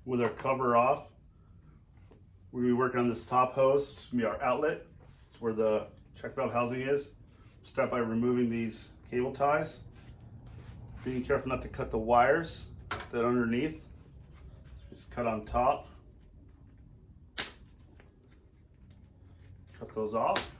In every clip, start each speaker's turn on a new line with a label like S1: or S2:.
S1: with our cover off. We're gonna be working on this top hose. It's gonna be our outlet. It's where the check valve housing is. Start by removing these cable ties. Being careful not to cut the wires that are underneath. Just cut on top. Cut those off.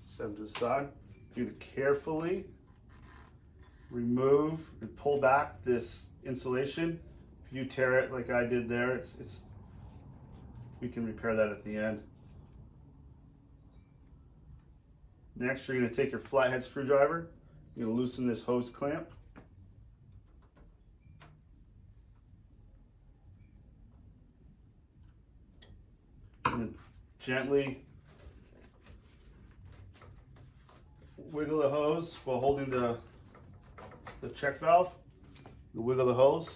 S1: Set them to the side. You carefully remove and pull back this insulation. If you tear it like I did there, we can repair that at the end. Next, you're going to take your flathead screwdriver. You're going to loosen this hose clamp. And then gently wiggle the hose while holding the check valve. You wiggle the hose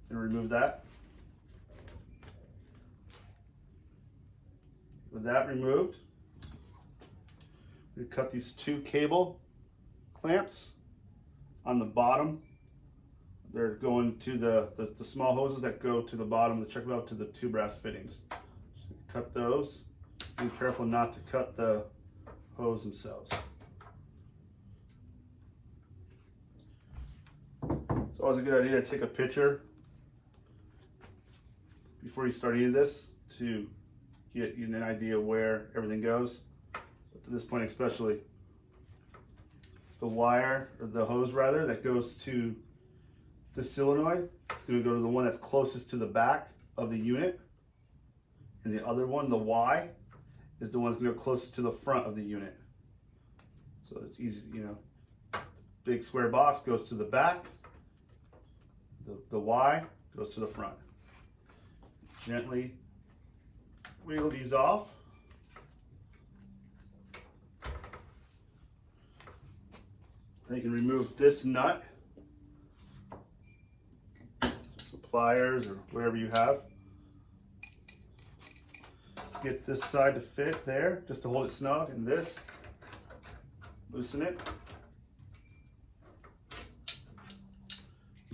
S1: and remove that. With that removed, we cut these two cable clamps on the bottom. They're going to the small hoses that go to the bottom of the check valve to the two brass fittings. So cut those. Be careful not to cut the hose themselves. It's always a good idea to take a picture before you start eating this to get you an idea of where everything goes. But to this point especially, the wire, or the hose rather, that goes to the solenoid, it's going to go to the one that's closest to the back of the unit. And the other one, the Y, is the one that's going to go closest to the front of the unit. So it's easy, you know. Big square box goes to the back. The Y goes to the front. Gently wiggle these off. Then you can remove this nut. Some pliers or whatever you have. Get this side to fit there, just to hold it snug, and this. Loosen it.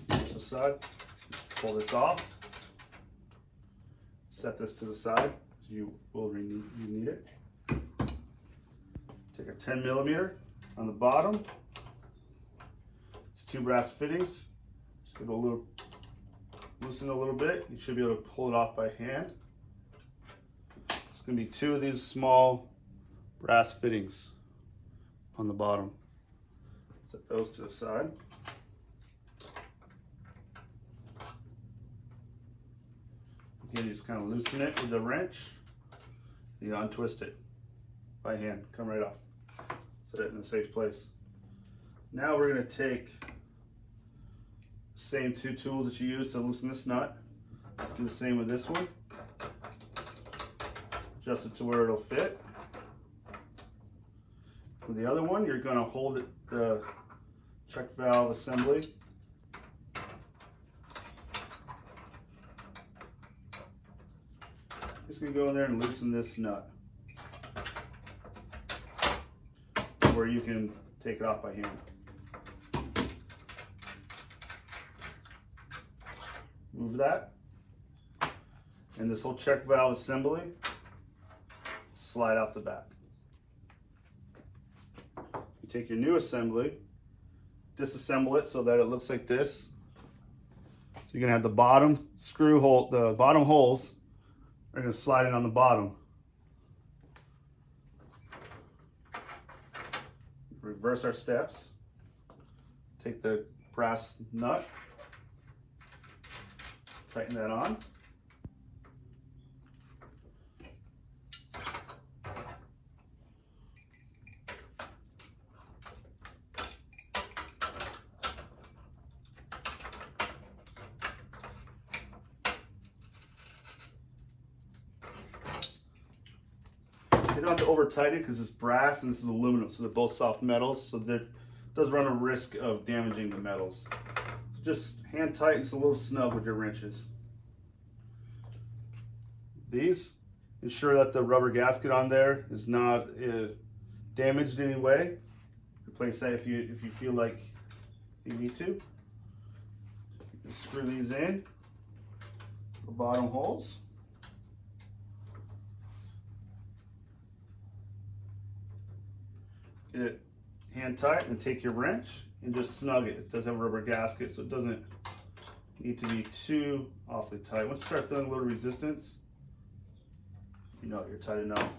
S1: This side. Just pull this off. Set this to the side. You need it. Take a 10 millimeter on the bottom. It's two brass fittings. Just give it a little, loosen a little bit. You should be able to pull it off by hand. It's going to be two of these small brass fittings on the bottom. Set those to the side. Again, you just kind of loosen it with the wrench. You untwist it by hand, come right off. Set it in a safe place. Now we're going to take the same two tools that you used to loosen this nut. Do the same with this one. Adjust it to where it'll fit. With the other one, you're going to hold it, the check valve assembly. Just going to go in there and loosen this nut where you can take it off by hand. Move that. And this whole check valve assembly slide out the back. You take your new assembly, disassemble it so that it looks like this. So you're going to have the bottom screw hole, the bottom holes are going to slide in on the bottom. Reverse our steps. Take the brass nut, tighten that on. You don't have to over tighten it because it's brass and this is aluminum, so they're both soft metals, so that does run a risk of damaging the metals. So just hand tighten, it's a little snug with your wrenches. These, ensure that the rubber gasket on there is not damaged in any way. Replace that if you feel like you need to. screw these in, the bottom holes. Get it hand tight and take your wrench and just snug it. It does have a rubber gasket, so it doesn't need to be too awfully tight. Once you start feeling a little resistance, you know you're tight enough.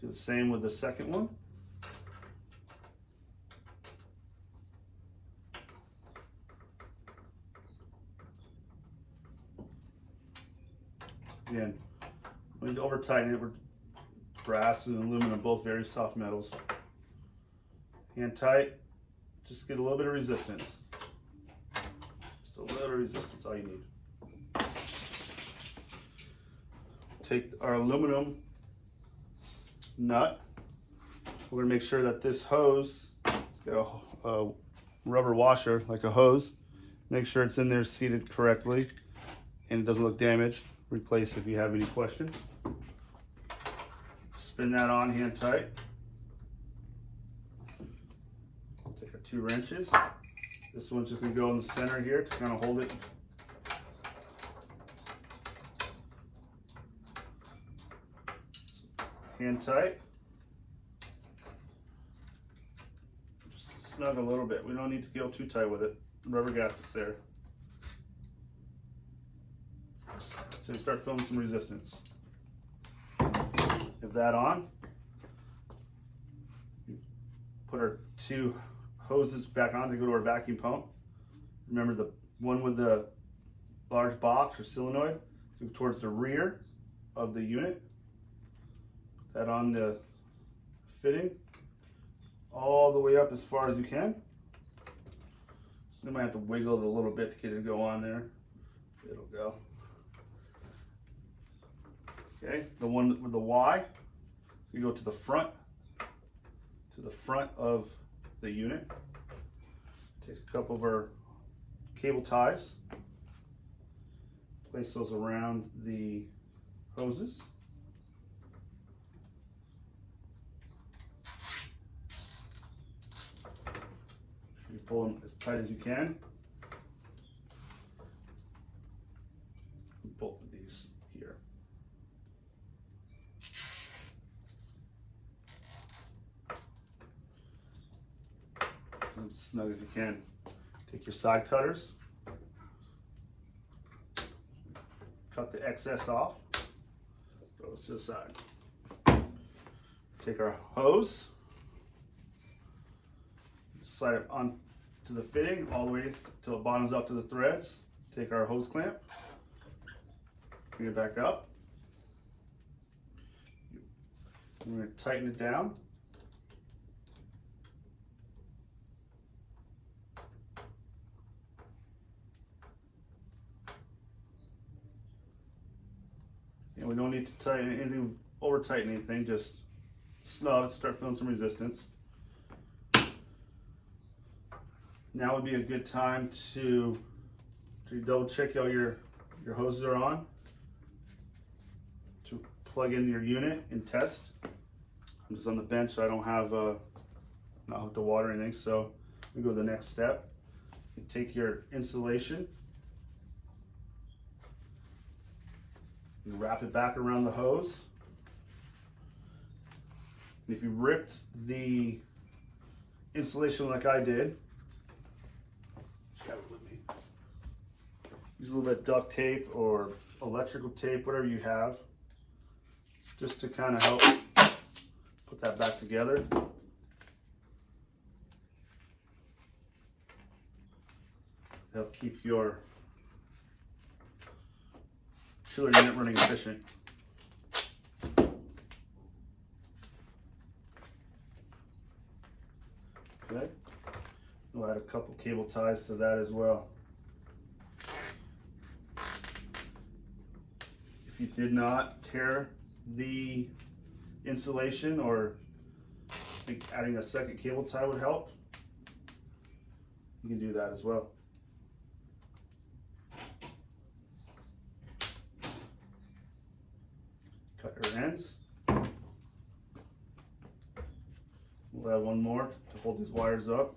S1: Do the same with the second one. Again, we need to over tighten it. Brass and aluminum, both very soft metals. Hand tight, just get a little bit of resistance. Just a little resistance, all you need. Take our aluminum nut. We're gonna make sure that this hose has got a rubber washer, like a hose. Make sure it's in there seated correctly and it doesn't look damaged. Replace if you have any questions. Spin that on hand tight. Take our 2 wrenches. This one's just gonna go in the center here to kind of hold it. Hand tight. Just snug a little bit. We don't need to go too tight with it. The rubber gasket's there. So you start feeling some resistance. Have that on. Put our 2 hoses back on to go to our vacuum pump. Remember the one with the large box or solenoid, go towards the rear of the unit. Put that on the fitting all the way up as far as you can. You might have to wiggle it a little bit to get it to go on there. It'll go. Okay, the one with the Y, you go to the front of the unit. Take a couple of our cable ties, place those around the hoses. You pull them as tight as you can. Both of these here. As snug as you can. Take your side cutters, cut the excess off, throw this to the side. Take our hose, slide it on to the fitting all the way till it bottoms up to the threads. Take our hose clamp, bring it back up. We're going to tighten it down. And we don't need to tighten anything, over tighten anything, just snug, start feeling some resistance. Now would be a good time to double check all your hoses are on, to plug in your unit and test. I'm just on the bench, so I don't have not hooked to water or anything, so we go to the next step. You take your insulation, you wrap it back around the hose. And if you ripped the insulation like I did, just have it with me. Use a little bit of duct tape or electrical tape, whatever you have, just to kind of help put that back together. Help keep your chiller unit running efficient. Okay, we'll add a couple cable ties to that as well. If you did not tear the insulation, or I think adding a second cable tie would help, you can do that as well. Cut your ends. We'll add one more to hold these wires up.